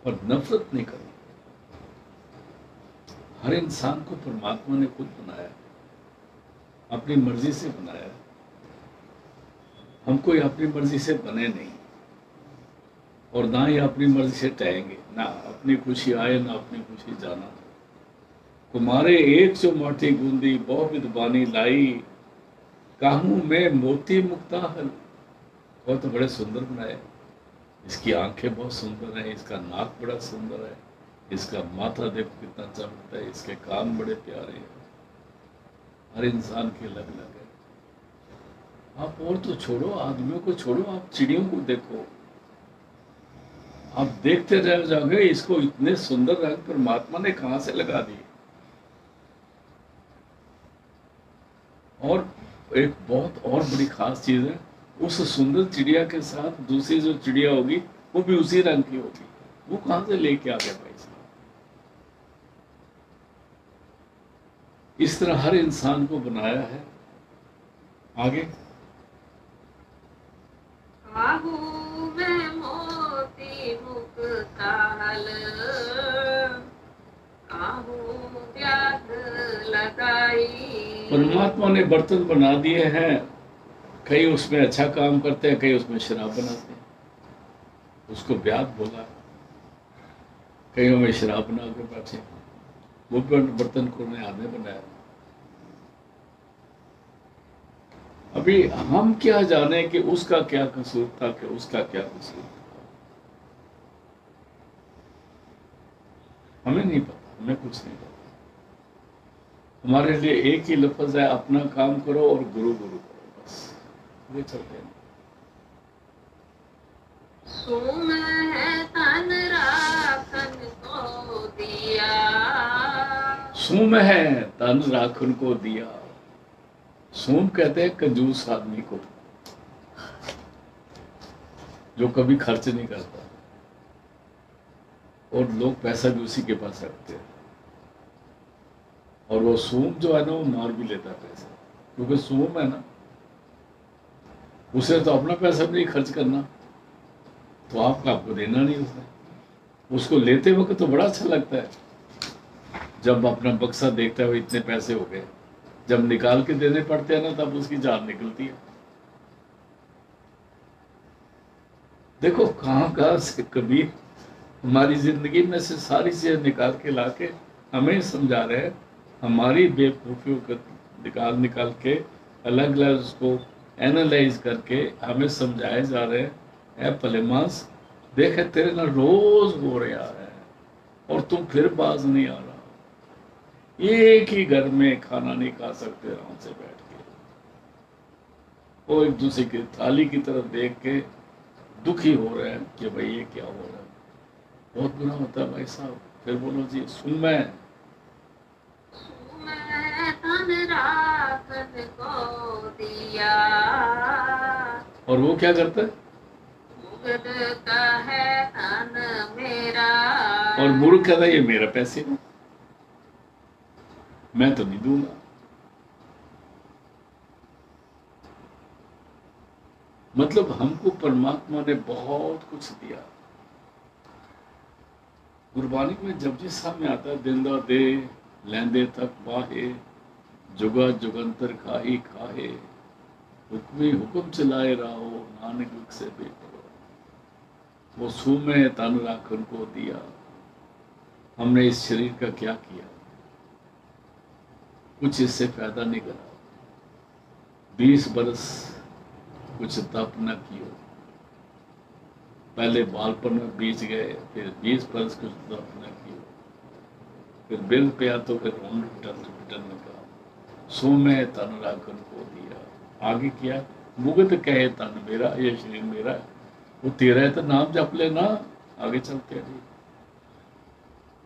Speaker 1: पर नफरत नहीं करो। हर इंसान को परमात्मा ने खुद बनाया, अपनी मर्जी से बनाया। हम कोई अपनी मर्जी से बने नहीं, और ना ही अपनी मर्जी से टहेंगे, ना अपनी खुशी आए ना अपनी खुशी जाना। कुमारे एक जो मोटी गूंदी बहुविध बानी लाई, काहू में मोती मुक्ता हल। वो तो बड़े सुंदर बनाए, इसकी आंखें बहुत सुंदर हैं, इसका नाक बड़ा सुंदर है, इसका माथा देखो कितना चमकता है, इसके कान बड़े प्यारे हैं। हर इंसान के अलग अलग है। आप और तो छोड़ो, आदमियों को छोड़ो, आप चिड़ियों को देखो, आप देखते रह जाओगे इसको इतने सुंदर रंग परमात्मा ने कहां से लगा दिए। और एक बहुत और बड़ी खास चीज है, उस सुंदर चिड़िया के साथ दूसरी जो चिड़िया होगी वो भी उसी रंग की होगी। वो कहां से लेके आ गया भाई साहब। इस तरह हर इंसान को बनाया है। आगे
Speaker 2: काहू में मोती मुक्ता हल, काहू व्याध लगाई।
Speaker 1: परमात्मा ने बर्तन बना दिए हैं, कई उसमें अच्छा काम करते हैं, कई उसमें शराब बनाते हैं, उसको ब्याद बोला। कईयों में शराब बना के बैठे, वो बर्तन को उन्हें आदमी बनाया। अभी हम क्या जाने कि उसका क्या कसूर था, कि उसका क्या कसूर था, हमें नहीं पता, हमें कुछ नहीं पता। हमारे लिए एक ही लफ्ज है, अपना काम करो और गुरु गुरु करो, बस ये चलते हैं।
Speaker 2: सोम है तन राखन को दिया,
Speaker 1: सोम है तन राखन को दिया। सोम कहते हैं कंजूस आदमी को, जो कभी खर्च नहीं करता, और लोग पैसा भी उसी के पास रखते हैं। और वो सोम जो है ना, वो मार भी लेता है पैसा, क्योंकि सोम है ना, उसे तो अपना पैसा भी नहीं खर्च करना, तो आपको देना नहीं उसने। उसको लेते वक्त तो बड़ा अच्छा लगता है, जब अपना बक्सा देखता है वो इतने पैसे हो गए, जब निकाल के देने पड़ते हैं ना, तब उसकी जान निकलती है। देखो कहां से कबीर हमारी जिंदगी में से सारी चीजें निकाल के लाके हमें समझा रहे हैं। हमारी बेवकूफियों को निकाल के अलग अलग उसको एनालाइज करके हमें समझाए जा रहे हैं, ऐ भलेमांस देख तेरे ना रोज हो रहा है और तुम फिर बाज नहीं आ रहा। एक ही घर में खाना नहीं खा सकते आराम से बैठ के, वो एक दूसरे की थाली की तरफ देख के दुखी हो रहे हैं कि भाई ये क्या हो रहा है। बहुत बुरा होता है भाई साहब। फिर बोलो जी, सुन मैं
Speaker 2: तन राखन को दिया,
Speaker 1: और वो क्या करता है,
Speaker 2: मुगद का है तन मेरा,
Speaker 1: और मूर्ख कहता है ये मेरा पैसे है, मैं तो नहीं दूंगा। मतलब हमको परमात्मा ने बहुत कुछ दिया। गुरबानी में जपजी साहब में आता है, दिंदा दे लैंदे तक वाहे, जुगा जुगंतर खाही खाहे, हुक्मी हुक्म चलाए रहो नानक लिख से बेपरो। वो सूमे तन राखन को दिया, हमने इस शरीर का क्या किया, कुछ इससे फायदा नहीं करा। 20 बरस कुछ तप न कियो, पहले बालपन में बीत गए, फिर 20 बरस कुछ तप न कियो, फिर बिल पे तो फिर रिटर्न का सो मैं तन राखन को दिया। आगे किया, मुगत कहे तन मेरा, ये शरीर मेरा है, वो तेरा है तो नाम जप लेना। आगे चलते हैं जी।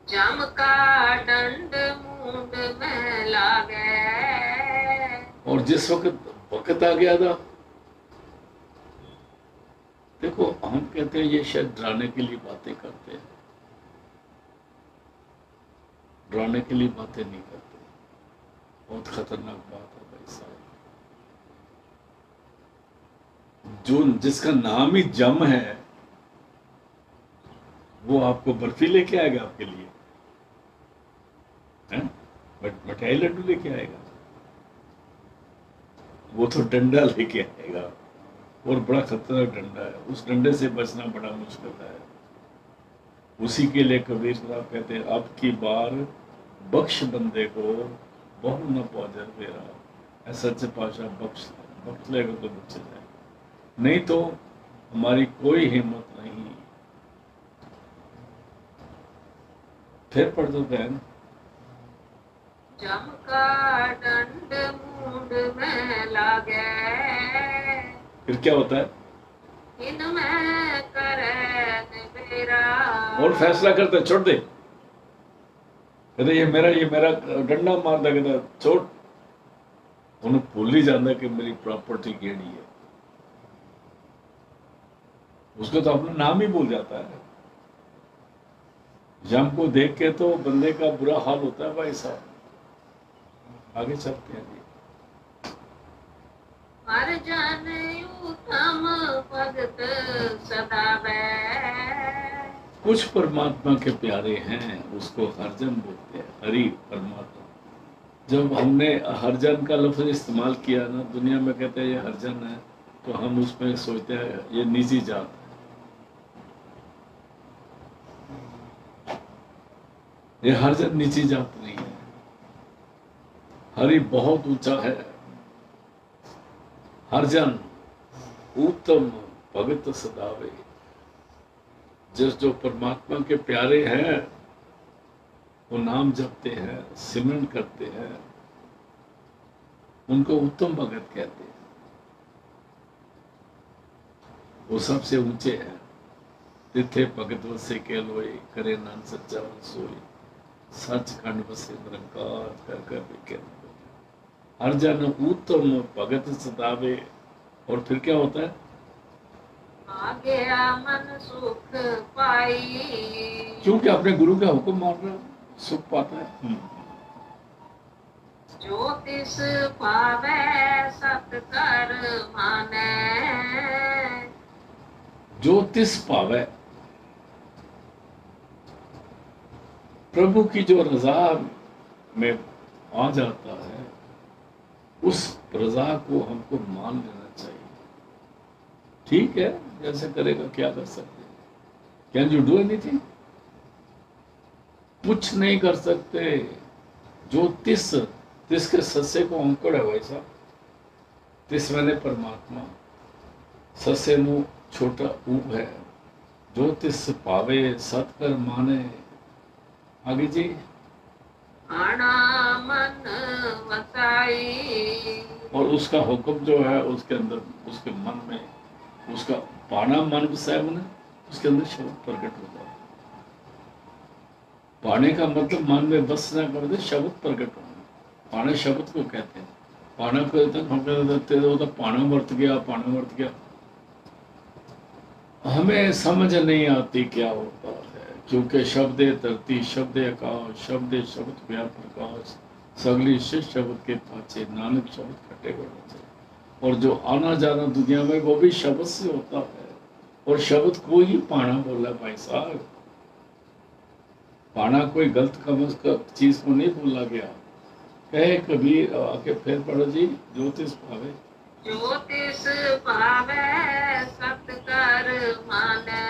Speaker 2: जम का दंड मूंड में लागे।
Speaker 1: और जिस वक्त आ गया था, देखो हम कहते हैं ये शायद डराने के लिए बातें करते हैं, डराने के लिए बातें नहीं करते। बहुत खतरनाक बात है भाई साहब। जो जिसका नाम ही जम है, वो आपको बर्फी लेके आएगा आपके लिए, मिठाई लड्डू लेके आएगा, वो तो डंडा लेके आएगा, और बड़ा खतरनाक डंडा है। उस डंडे से बचना बड़ा मुश्किल है। उसी के लिए कबीर साहब कहते हैं, अब की बार बख्श बंदे को बहु न पौजर मेरा। ऐसा सच्चे पातशाह बख्श लेगा तो बच जाए, नहीं तो हमारी कोई हिम्मत नहीं। फिर पढ़ दो बहन।
Speaker 2: जम का दंड मूंड में लागे।
Speaker 1: फिर क्या होता है?
Speaker 2: इनमें करे निबेरा।
Speaker 1: और फैसला करता है, छोड़ दे, कहते ये मेरा डंडा मारता, कहता छोड़। उन्हें भूल ही जाता कि मेरी प्रॉपर्टी केड़ी है, उसको तो अपना नाम ही भूल जाता है। जम को देख के तो बंदे का बुरा हाल होता है भाई साहब। आगे चलते हैं जी।
Speaker 2: हर जन उत्तम भगत सदावे।
Speaker 1: कुछ परमात्मा के प्यारे हैं, उसको हरजन बोलते हैं, हरि परमात्मा। जब हमने हरजन का लफ्ज इस्तेमाल किया ना, दुनिया में कहते हैं ये हरजन है, तो हम उसमें सोचते हैं ये निजी जात है। ये हरजन निजी जात नहीं है। हरि बहुत ऊंचा है। हरजन उत्तम भगत सदावे। जो परमात्मा के प्यारे हैं, वो नाम जपते हैं, सिमरन करते हैं, उनको उत्तम भगत कहते हैं। वो सबसे ऊंचे हैं। तिथे भगत वसे के लोए, करे नान सच्चा मन सोई, सच खंड बसे निरंकार कर कर बिके। हर जन उत्तम भगत सतावे। और फिर क्या होता है?
Speaker 2: आगे मन सुख पाई।
Speaker 1: क्योंकि अपने गुरु का हुक्म मान रहा है, सुख पाता है।
Speaker 2: ज्योतिष पावे सत्कर माने।
Speaker 1: ज्योतिष पावे, प्रभु की जो रजा में आ जाता है, उस रजा को हमको मान लेना चाहिए। ठीक है, जैसे करेगा, क्या कर सकते हैं? Can you do anything? कुछ नहीं कर सकते। जो तिस के सस्से को अंकड़ है भाई साहब। तिस मैंने परमात्मा, सस्से नु छोटा ऊप है। जो तिस पावे सतकर माने। आगे जी।
Speaker 2: आना मन वसाई।
Speaker 1: और उसका हुक्म जो है, उसके अंदर, उसके मन में, उसका पाना मन वसाए मन, उसके अंदर शब्द प्रकट होता है। पाने का मतलब मन में बस ना कर दे, शब्द प्रकट होना। पाने शब्द को कहते हैं। पाना को हम कहते तो पाना वर्त गया। हमें समझ नहीं आती क्या होता है, क्योंकि शब्द धरती, शब्द आकाश, शब्द व्याप प्रकाश, सगली शिष्ट शब्द के पाचे, नानक शब्द खट्टे बढ़े। और जो आना जाना दुनिया में, वो भी शब्द से होता है। और शब्द को ही पाना बोला भाई साहब। पाना कोई गलत चीज को नहीं बोला गया। कहे कबीर, आके फिर पढ़ो जी। ज्योतिष पावे।
Speaker 2: ज्योतिष पावे सत्कर माने।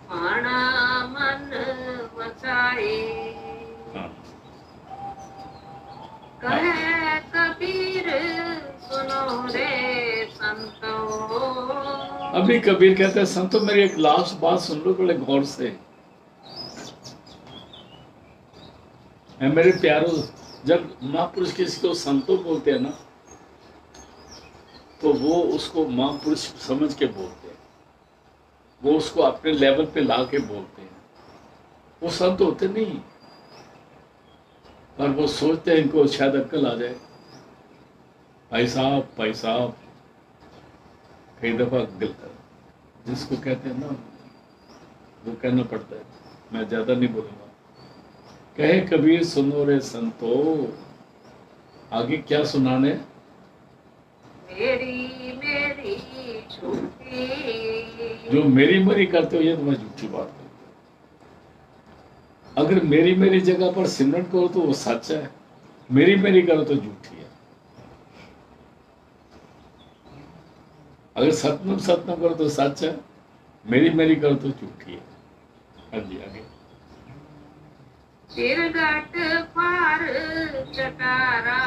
Speaker 2: पाना मन बसाई।
Speaker 1: हाँ।
Speaker 2: कहे कबीर सुनो रे संतो।
Speaker 1: अभी कबीर कहते हैं संतो मेरी एक लास्ट बात सुन लो बड़े गौर से। है मेरे प्यारों, जब महापुरुष किसी को संतो बोलते हैं ना, तो वो उसको महापुरुष समझ के बोलते हैं, वो उसको अपने लेवल पे ला के बोलते हैं। वो संत होते नहीं, पर वो सोचते हैं इनको शायद अक्ल आ जाए। भाई साहब कई दफा जिसको कहते हैं ना, वो कहना पड़ता है, मैं ज्यादा नहीं बोलूंगा। कहे कबीर सुनो रे संतो, आगे क्या सुनाने?
Speaker 2: मेरी मेरी झूठी।
Speaker 1: जो मेरी मेरी करते हो ये तो मैं झूठी बात करते हो। अगर मेरी मेरी जगह पर सिमरन करो तो वो सच है, मेरी मेरी करो तो झूठी है। अगर सतनाम करो तो सच है, मेरी मेरी करो तो झूठी है। हाँ जी आगे।
Speaker 2: चिरगट पार चटारा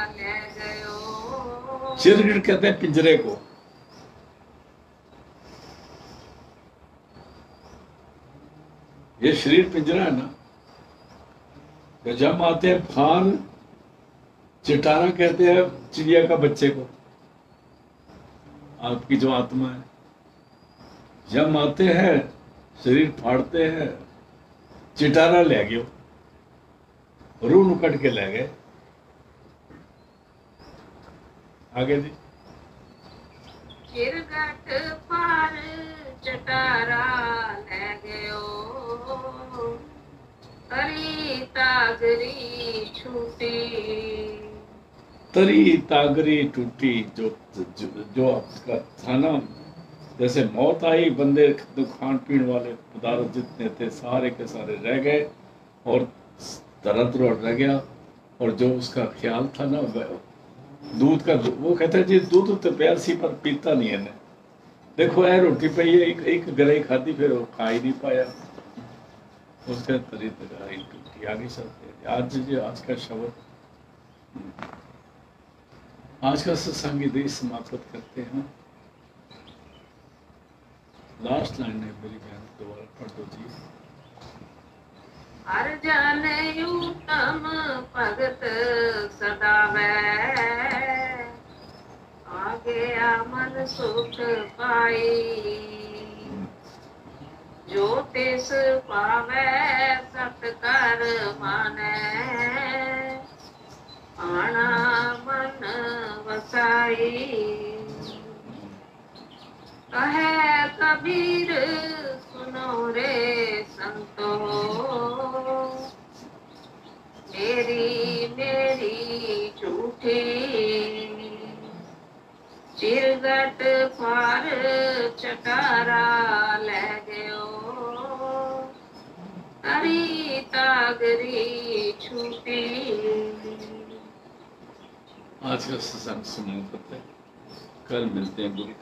Speaker 2: ले गयो।
Speaker 1: चिरगट कहते हैं पिंजरे को। ये शरीर पिंजरा है ना, तो जब आते हैं फार, चिटारा कहते हैं चिड़िया का बच्चे को, आपकी जो आत्मा है। जब आते हैं शरीर फाड़ते हैं, चिटारा ले गयो, रूह नु कट के ले गए। आगे जी।
Speaker 2: चिरगट पार चटारा ले गयो। तरी तागरी छूटी।
Speaker 1: तरी तागरी टूटी। जो आपका था ना, जैसे मौत आई, बंदे तो खान पीन वाले पदार्थ जितने थे सारे के सारे रह गए, और दर्द रह गया। और जो उसका ख्याल था ना, दूध का, वो कहता है जी दूध तो प्यासी पर पीता नहीं है ने। देखो ऐ रोटी पई है, एक गराई खाती, फिर वो खा ही नहीं पाया, उसका तरी तगारी टूटी। आगे चलते आज का शब्द, आज का सत्संग इधर समाप्त करते हैं। लास्ट लाइन है मेरी बहन, दोबारा पढ़ दो जी।
Speaker 2: हर जन उत्तम भगत सदावे। आगे मन सुख पाई। जो तिस पावे सत्कर माने। आना मन वसाई। कहे कबीर सुनो रे संतो। मेरी मेरी झूठी। चिरगट पार चटारा ले गयो। तरी तागरी छूटी।
Speaker 1: आज का सत्संग समाप्त है। कल मिलते हैं गुरु